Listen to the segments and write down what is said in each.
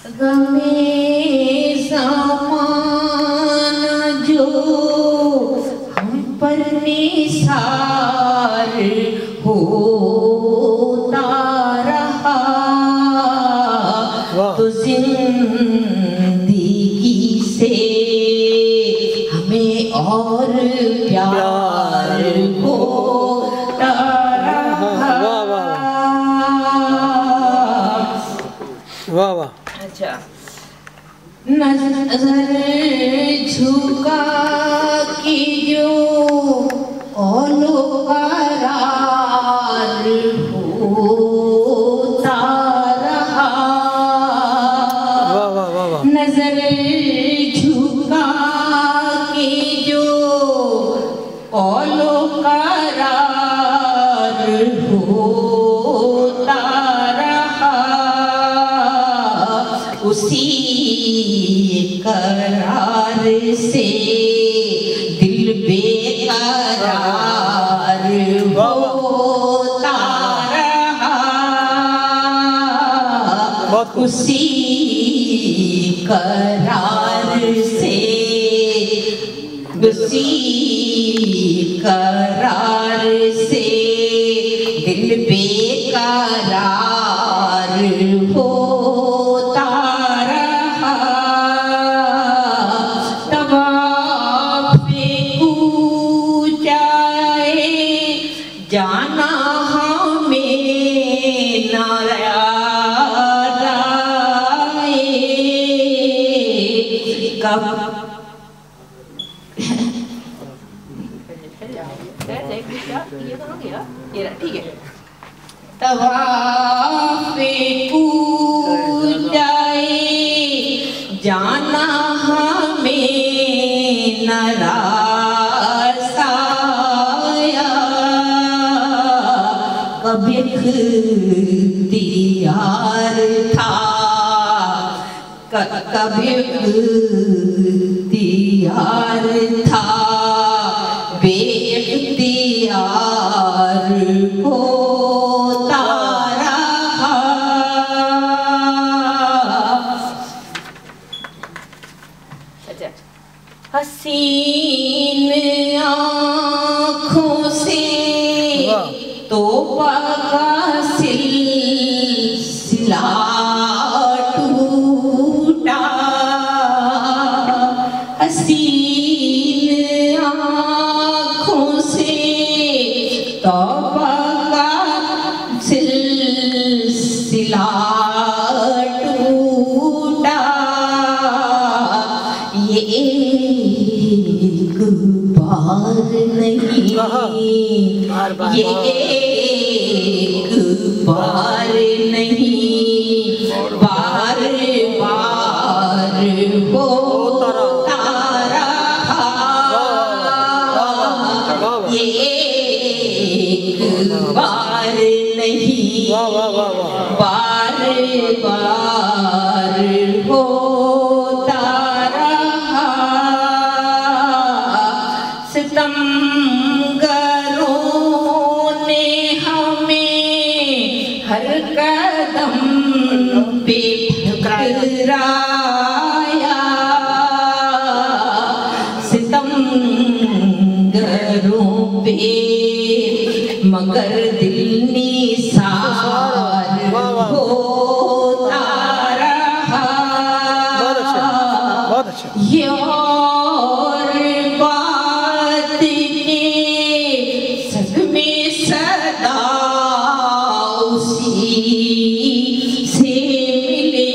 गमे ज़माना जो हम पर निसार होता रहा, तो जिंदगी से हमें और प्यार होता रहा। वाह वाह। अच्छा, नजर झुका के जो औलो करार होता रहा, नजर झुका के जो औलो करार होता रहा, उसी करार से दिल बेकरार होता रहा, उसी करार से, उसी करार से दिल बेकरार होता रहा। तवाफ़े कूचाए जाना हमें न याद आए, कब ठीक है। तवाफ़े कूचाए जाना हमें न रास आया, कब इख्तियार था, कब इख्तियार था, बेइख्तियार होता रहा। हसीन आँखों से तौबा का सिलसिला टूटा, हसीन आँखों से तौबा का सिलसिला टूटा, ये एक बार नहीं, ये एक बार नहीं, बार बार होता रहा, ये एक बार नहीं, बार बार होता रहा। सितमगरों ने हमें हर कदम पे ठुकराया, सितमगरों पे मगर दिल निसार होता रहा। ये और बात के सदमे सदा उसी से मिले,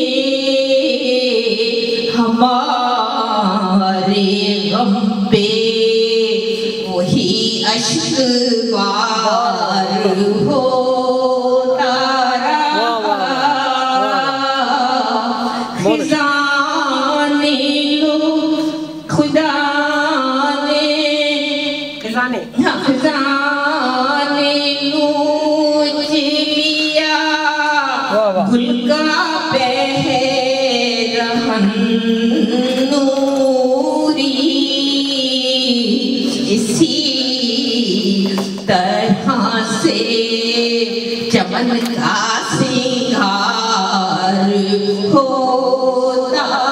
हमारे गम पे वही अश्क बार होता रहा। खिज़ा ने लो खुदा ने, खिज़ा ने नोच लिया गुल का पहरहन नूरी, इसी तरह से चमन का सिंगार हो होता